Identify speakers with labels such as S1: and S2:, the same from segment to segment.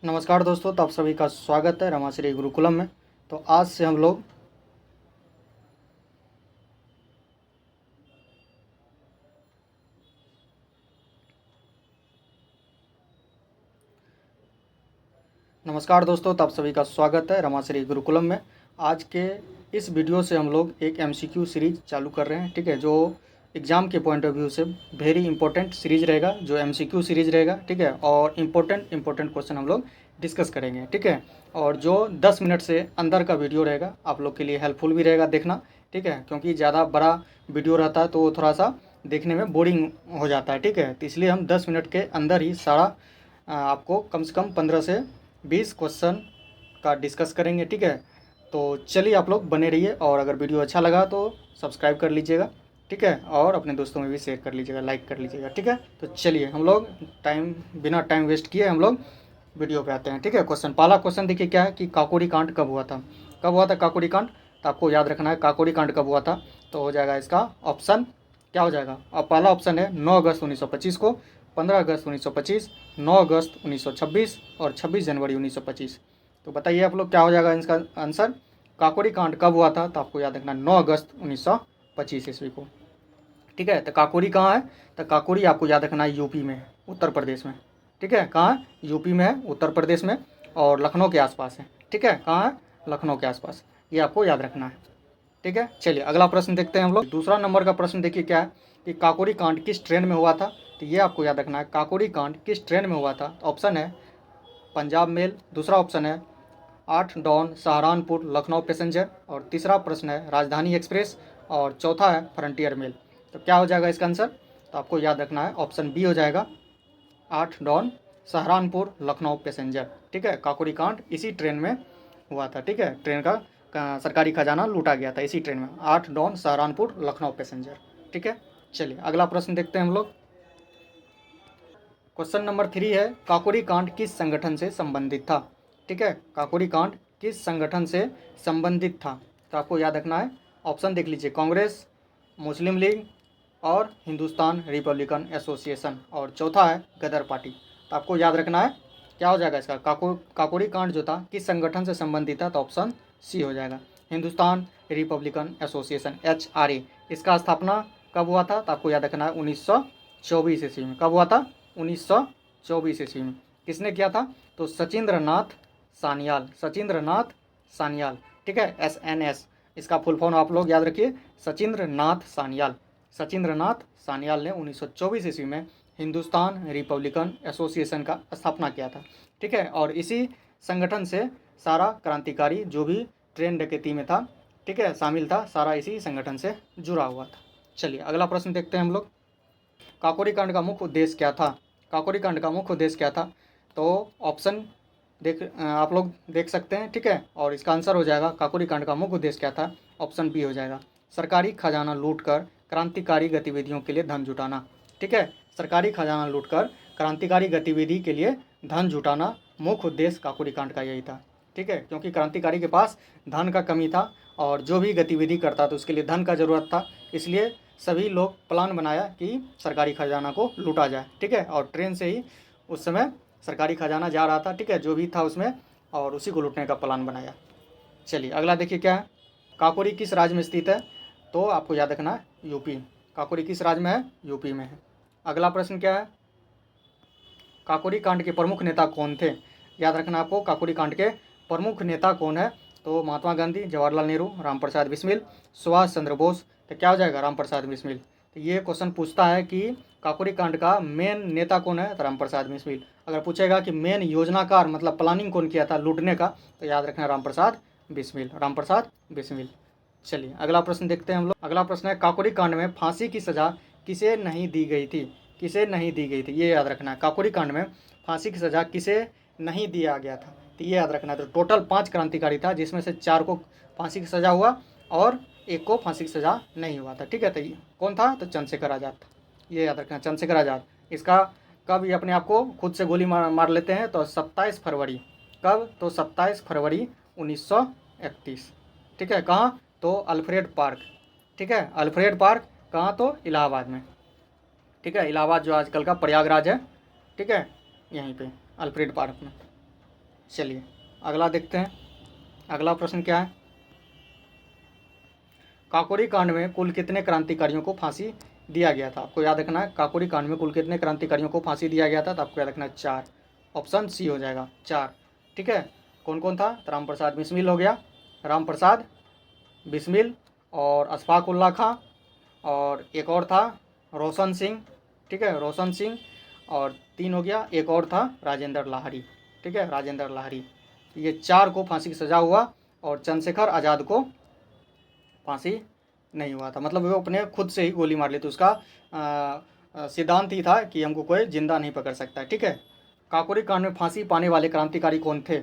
S1: नमस्कार दोस्तों, तो आप सभी का स्वागत है रमाश्री गुरुकुलम में। तो आज से हम लोग नमस्कार दोस्तों, तो आप सभी का स्वागत है रमाश्री गुरुकुलम में। आज के इस वीडियो से हम लोग एक एमसीक्यू सीरीज चालू कर रहे हैं, ठीक है, जो एग्ज़ाम के पॉइंट ऑफ व्यू से वेरी इंपॉर्टेंट सीरीज रहेगा, जो एमसीक्यू सीरीज रहेगा, ठीक है। और इम्पोर्टेंट क्वेश्चन हम लोग डिस्कस करेंगे, ठीक है। और जो 10 मिनट से अंदर का वीडियो रहेगा आप लोग के लिए हेल्पफुल भी रहेगा देखना, ठीक है, क्योंकि ज़्यादा बड़ा वीडियो रहता है तो थोड़ा सा देखने में बोरिंग हो जाता है, ठीक है। तो इसलिए हम 10 मिनट के अंदर ही सारा आपको कम से कम 15 से 20 क्वेश्चन का डिस्कस करेंगे, ठीक है। तो चलिए आप लोग बने रहिए, और अगर वीडियो अच्छा लगा तो सब्सक्राइब कर लीजिएगा, ठीक है, और अपने दोस्तों में भी शेयर कर लीजिएगा, लाइक कर लीजिएगा, ठीक है। तो चलिए हम लोग बिना टाइम वेस्ट किए हम लोग वीडियो पे आते हैं, ठीक है। पहला क्वेश्चन देखिए क्या है कि काकोरी कांड कब हुआ था। कब हुआ था काकोरी कांड? तो आपको याद रखना है काकोरी कांड कब हुआ था। तो हो जाएगा इसका ऑप्शन, क्या हो जाएगा। अब पहला ऑप्शन है 9 अगस्त 1925 को, 15 अगस्त 1925, 9 अगस्त 1926 और 26 जनवरी 1925। तो बताइए आप लोग क्या हो जाएगा इसका आंसर। काकोरी कांड कब हुआ था? तो आपको याद रखना 9 अगस्त 1925 ईस्वी को, ठीक है। तो काकोरी कहाँ है? तो काकोरी आपको याद रखना है यूपी में, उत्तर प्रदेश में, ठीक है। कहाँ है? यूपी में है, उत्तर प्रदेश में, और लखनऊ के आसपास है, ठीक है। कहाँ है? लखनऊ के आसपास, ये आपको याद रखना है, ठीक है। चलिए अगला प्रश्न देखते हैं हम लोग। दूसरा नंबर का प्रश्न देखिए क्या है कि काकोरी कांड किस ट्रेन में हुआ था। तो ये आपको याद रखना है काकोरी कांड किस ट्रेन में हुआ था। तो ऑप्शन है पंजाब मेल, दूसरा ऑप्शन है 8 डॉन सहारनपुर लखनऊ पैसेंजर, और तीसरा प्रश्न है राजधानी एक्सप्रेस, और चौथा है फ्रंटियर मेल। तो क्या हो जाएगा इसका आंसर? तो आपको याद रखना है ऑप्शन बी हो जाएगा 8 डॉन सहारनपुर लखनऊ पैसेंजर, ठीक है। काकोरी कांड इसी ट्रेन में हुआ था, ठीक है। ट्रेन का सरकारी खजाना लूटा गया था इसी ट्रेन में, 8 डॉन सहारनपुर लखनऊ पैसेंजर, ठीक है। चलिए अगला प्रश्न देखते हैं हम लोग। क्वेश्चन नंबर 3 है काकोरी कांड किस संगठन से संबंधित था, ठीक है। काकोरी कांड किस संगठन से संबंधित था। तो आपको याद रखना है, ऑप्शन देख लीजिए, कांग्रेस, मुस्लिम लीग और हिंदुस्तान रिपब्लिकन एसोसिएशन, और चौथा है गदर पार्टी। तो आपको याद रखना है क्या हो जाएगा इसका। काकोरी कांड जो था किस संगठन से संबंधित था। तो ऑप्शन सी हो जाएगा हिंदुस्तान रिपब्लिकन एसोसिएशन, HRA। इसका स्थापना कब हुआ था? तो आपको याद रखना है 1924 ईस्वी में। कब हुआ था? 1924 ईस्वी में। किसने किया था? तो सचिंद्रनाथ सान्याल, सचिंद्रनाथ सान्याल, ठीक है, SNS। इसका फुल फॉर्म आप लोग याद रखिए, सचिंद्रनाथ सान्याल। सचिंद्रनाथ सान्याल ने 1924 ईस्वी में हिंदुस्तान रिपब्लिकन एसोसिएशन का स्थापना किया था, ठीक है। और इसी संगठन से सारा क्रांतिकारी जो भी ट्रेन डकैती में था, ठीक है, शामिल था, सारा इसी संगठन से जुड़ा हुआ था। चलिए अगला प्रश्न देखते हैं हम लोग। काकोरी कांड का मुख्य उद्देश्य क्या था। काकोरी कांड का मुख्य उद्देश्य क्या था। तो ऑप्शन आप लोग देख सकते हैं, ठीक है। और इसका आंसर हो जाएगा काकोरी कांड का मुख्य उद्देश्य क्या था। ऑप्शन बी हो जाएगा सरकारी खजाना लूटकर क्रांतिकारी गतिविधियों के लिए धन जुटाना, ठीक है। सरकारी खजाना लूटकर क्रांतिकारी गतिविधि के लिए धन जुटाना मुख्य उद्देश्य काकोरी कांड का यही था, ठीक है। क्योंकि क्रांतिकारी के पास धन का कमी था, और जो भी गतिविधि करता तो उसके लिए धन का ज़रूरत था, इसलिए सभी लोग प्लान बनाया कि सरकारी खजाना को लूटा जाए, ठीक है। और ट्रेन से ही उस समय सरकारी खजाना जा रहा था, ठीक है, जो भी था उसमें, और उसी को लूटने का प्लान बनाया। चलिए अगला देखिए क्या है। काकोरी किस राज्य में स्थित है। तो आपको याद रखना है यूपी। काकोरी किस राज्य में है? यूपी में है। अगला प्रश्न क्या है, काकोरी कांड के प्रमुख नेता कौन थे। याद रखना आपको काकोरी कांड के प्रमुख नेता कौन है। तो महात्मा गांधी, जवाहरलाल नेहरू, रामप्रसाद बिस्मिल, सुभाष चंद्र बोस। तो क्या हो जाएगा? रामप्रसाद बिस्मिल। तो ये क्वेश्चन पूछता है कि काकोरी कांड का मेन नेता कौन है। तो रामप्रसाद बिस्मिल। अगर पूछेगा कि मेन योजनाकार मतलब प्लानिंग कौन किया था लूटने का, तो याद रखना रामप्रसाद बिस्मिल, रामप्रसाद बिस्मिल। चलिए अगला प्रश्न देखते हैं हम लोग। अगला प्रश्न है काकोरी कांड में फांसी की सज़ा किसे नहीं दी गई थी। किसे नहीं दी गई थी, ये याद रखना है। काकोरी कांड में फांसी की सज़ा किसे नहीं दिया गया था, तो ये याद रखना है। तो टोटल 5 क्रांतिकारी था, जिसमें से 4 को फांसी की सज़ा हुआ और 1 को फांसी की सज़ा नहीं हुआ था, ठीक है। तो ये कौन था? तो चंद्रशेखर आज़ाद था, ये याद रखना, चंद्रशेखर आज़ाद। इसका कब ये अपने आप को खुद से गोली मार लेते हैं। तो 27 फरवरी, कब? तो 27 फरवरी 1931, ठीक है। कहाँ? तो अल्फ्रेड पार्क, ठीक है, अल्फ्रेड पार्क। कहाँ? तो इलाहाबाद में, ठीक है। इलाहाबाद जो आजकल का प्रयागराज है, ठीक है, यहीं पे अल्फ्रेड पार्क में। चलिए अगला देखते हैं। अगला प्रश्न क्या है, काकोरी कांड में कुल कितने क्रांतिकारियों को फांसी दिया गया था? आपको याद रखना है, काकोरी कांड में कुल कितने क्रांतिकारियों को फांसी दिया गया था? तो आपको याद रखना है 4। ऑप्शन सी हो जाएगा 4। ठीक है, कौन कौन था? तो राम प्रसाद बिस्मिल हो गया, राम प्रसाद बिस्मिल और अशफाक उल्ला खां, और एक और था रोशन सिंह। ठीक है, रोशन सिंह, और 3 हो गया, एक और था राजेंद्र लाहिड़ी। ठीक है, राजेंद्र लाहिड़ी। ये 4 को फांसी की सज़ा हुआ और चंद्रशेखर आज़ाद को फांसी नहीं हुआ था। मतलब वो अपने खुद से ही गोली मार ली थी। उसका सिद्धांत ही था कि हमको कोई जिंदा नहीं पकड़ सकता। ठीक है, काकोरी कांड में फांसी पाने वाले क्रांतिकारी कौन थे?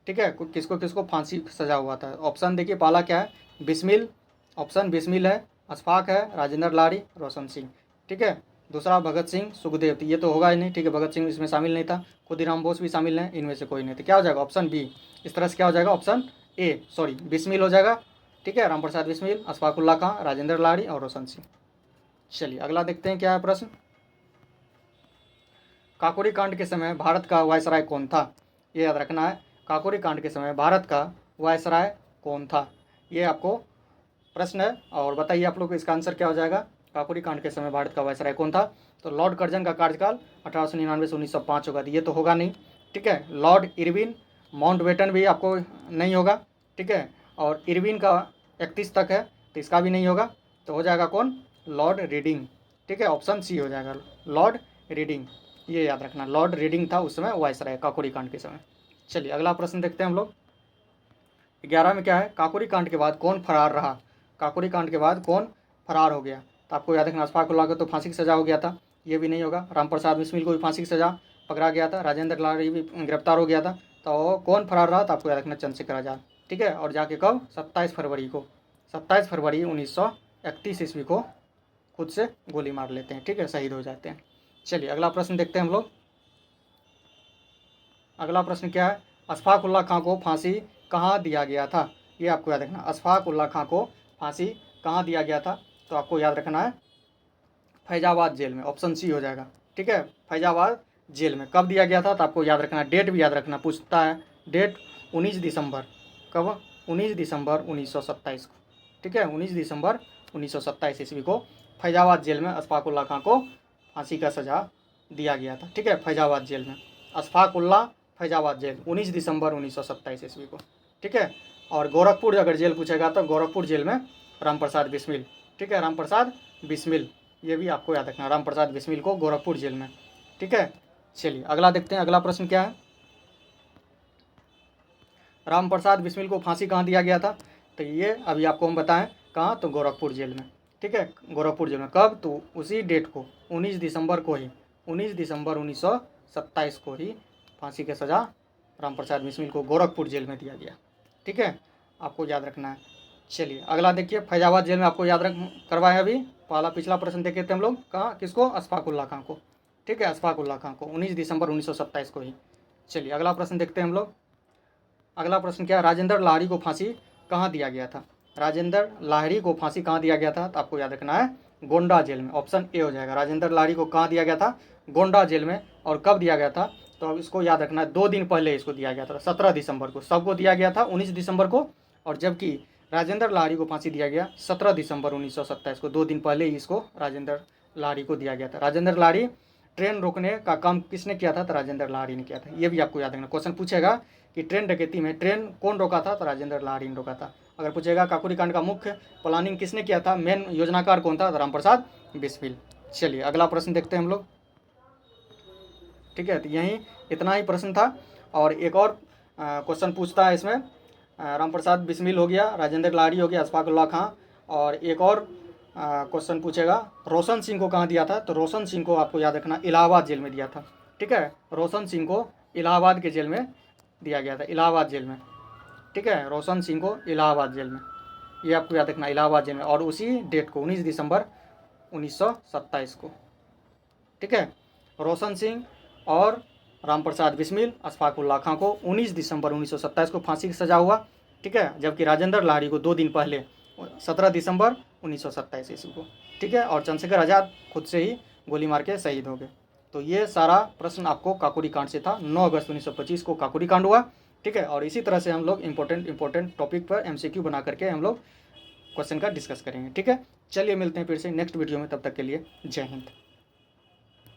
S1: ठीक है, किसको किसको फांसी सजा हुआ था? ऑप्शन देखिए, पहला क्या है? बिस्मिल, ऑप्शन बिस्मिल है, अशफाक है, राजेंद्र लाहिड़ी, रोशन सिंह। ठीक है, दूसरा भगत सिंह, सुखदेव। ये तो होगा ही नहीं। ठीक है, भगत सिंह इसमें शामिल नहीं था, खुदीराम बोस भी शामिल नहीं, इनमें से कोई नहीं। तो क्या हो जाएगा? Option B. इस तरह से क्या हो जाएगा? ऑप्शन ए, सॉरी बिस्मिल हो जाएगा। ठीक है, राम प्रसाद बिस्मिल, अशफाक उल्ला खां, राजेंद्र लाहिड़ी और रोशन सिंह। चलिए अगला देखते हैं क्या है प्रश्न। काकोरी कांड के समय भारत का वायसराय कौन था? ये याद रखना है, काकोरी कांड के समय भारत का वायसराय कौन था? ये आपको प्रश्न है, और बताइए आप लोग को इसका आंसर क्या हो जाएगा। काकोरी कांड के समय भारत का वायसराय कौन था? तो लॉर्ड कर्जन का कार्यकाल 1899 से 1905 होगा। ये तो होगा नहीं। ठीक है, लॉर्ड इरविन माउंटबेटन भी आपको नहीं होगा। ठीक है, और इरविन का 31 तक है, तो इसका भी नहीं होगा। तो हो जाएगा कौन? Lord reading. ठीक है, ऑप्शन सी हो जाएगा, लॉर्ड रीडिंग। ये याद रखना, लॉर्ड रीडिंग था उस समय वायसराय काकोरी कांड के समय। चलिए अगला प्रश्न देखते हैं हम लोग। 11 में क्या है? काकोरी कांड के बाद कौन फरार रहा? काकोरी कांड के बाद कौन फरार हो गया? तो आपको याद रखना, अशफाक उल्ला को तो फांसी की सज़ा हो गया था, ये भी नहीं होगा। राम प्रसाद बिस्मिल को भी फांसी की सज़ा पकड़ा गया था, राजेंद्र लाहिड़ी भी गिरफ्तार हो गया था। तो कौन फरार रहा? तो आपको याद रखना चंद्रशेखर आज़ाद। ठीक है, और जाके कब? 27 फरवरी को, 27 फरवरी 1931 ईस्वी को खुद से गोली मार लेते हैं। ठीक है, शहीद हो जाते हैं। चलिए अगला प्रश्न देखते हैं हम लोग। अगला प्रश्न क्या है? अशफाक उल्ला खां को फांसी कहाँ दिया गया था? ये आपको याद रखना, अशफाक उल्ला खां को फांसी कहाँ दिया गया था? तो आपको याद रखना है फैजाबाद जेल में। ऑप्शन सी हो जाएगा। ठीक है, फैजाबाद जेल में। कब दिया गया था? तो आपको याद रखना, डेट भी याद रखना, पूछता है डेट। 19 दिसंबर। कब? 19 दिसंबर 1927 को। ठीक है, 19 दिसंबर 1927 ईस्वी को फैजाबाद जेल में अशफाक उल्ला खां को फांसी का सज़ा दिया गया था। ठीक है, फैजाबाद जेल में अशफाक उल्ला, फैजाबाद जेल 19 दिसंबर 1927 ईस्वी को। ठीक है, और गोरखपुर अगर जेल पूछेगा तो गोरखपुर जेल में राम प्रसाद बिस्मिल। ठीक है, राम प्रसाद बिस्मिल, ये भी आपको याद रखना, राम प्रसाद बिस्मिल को गोरखपुर जेल में। ठीक है, चलिए अगला देखते हैं। अगला प्रश्न क्या है? राम प्रसाद बिस्मिल को फांसी कहाँ दिया गया था? तो ये अभी आपको हम बताएं, कहाँ? तो गोरखपुर जेल में। ठीक है, गोरखपुर जेल में। कब? तो उसी डेट को, 19 दिसंबर को ही, 19 दिसंबर 1927 को ही फांसी की सज़ा राम प्रसाद बिस्मिल को गोरखपुर जेल में दिया गया। ठीक है, आपको याद रखना है। चलिए अगला देखिए, फैजाबाद जेल में आपको याद रख करवाया अभी। पहला पिछला प्रश्न देखे थे हम लोग, कहाँ? किसको? अशफाक उल्ला खां को। ठीक है, अशफाक उल्ला खां को 19 दिसंबर 1927 को ही। चलिए अगला प्रश्न देखते हैं हम लोग। अगला प्रश्न क्या है? राजेंद्र लाहिड़ी को फांसी कहाँ दिया गया था? राजेंद्र लाहिड़ी को फांसी कहाँ दिया गया था? तो आपको याद रखना है गोंडा जेल में। ऑप्शन ए हो जाएगा। राजेंद्र लाहिड़ी को कहाँ दिया गया था? गोंडा जेल में। और कब दिया गया था? तो अब इसको याद रखना है, 2 दिन पहले इसको दिया गया था, 17 दिसंबर को। सबको दिया गया था 19 दिसंबर को, और जबकि राजेंद्र लाहिड़ी को फांसी दिया गया 17 दिसंबर 1927 को। 2 दिन पहले ही इसको राजेंद्र लाहिड़ी को दिया गया था। राजेंद्र लाहिड़ी ट्रेन रोकने का काम किसने किया था? तो राजेंद्र लाहिड़ी ने किया था। ये भी आपको याद रखना। क्वेश्चन पूछेगा कि ट्रेन डकैती में ट्रेन कौन रोका था? तो राजेंद्र लाहिड़ी ने रोका था। अगर पूछेगा काकोरी कांड का मुख्य प्लानिंग किसने किया था, मेन योजनाकार कौन था? तो राम प्रसाद बिस्मिल। चलिए अगला प्रश्न देखते हैं हम लोग। ठीक है, तो यहीं इतना ही प्रश्न था, और एक और क्वेश्चन पूछता है इसमें। राम प्रसाद बिस्मिल हो गया, राजेंद्र लाहिड़ी हो गया, अशफाक उल्ला खां, और एक और क्वेश्चन पूछेगा रोशन सिंह को कहाँ दिया था? तो रोशन सिंह को आपको याद रखना इलाहाबाद जेल में दिया था। ठीक है, रोशन सिंह को इलाहाबाद के जेल में दिया गया था, इलाहाबाद जेल में। ठीक है, रोशन सिंह को इलाहाबाद जेल में, ये आपको याद रखना, इलाहाबाद जेल में, और उसी डेट को 19 दिसंबर 1927 को। ठीक है, रोशन सिंह और राम प्रसाद बिस्मिल, अशफाक उल्ला खां को 19 दिसंबर 1927 को फांसी की सज़ा हुआ। ठीक है, जबकि राजेंद्र लाहिड़ी को 2 दिन पहले 17 दिसंबर 1927 ईस्वी को। ठीक है, और चंद्रशेखर आज़ाद खुद से ही गोली मार के शहीद हो गए। तो ये सारा प्रश्न आपको काकोरी कांड से था। 9 अगस्त 1925 को काकोरी कांड हुआ, ठीक है। और इसी तरह से हम लोग इंपॉर्टेंट टॉपिक पर MCQ बना करके हम लोग क्वेश्चन का डिस्कस करेंगे, ठीक है। चलिए मिलते हैं फिर से नेक्स्ट वीडियो में, तब तक के लिए जय हिंद।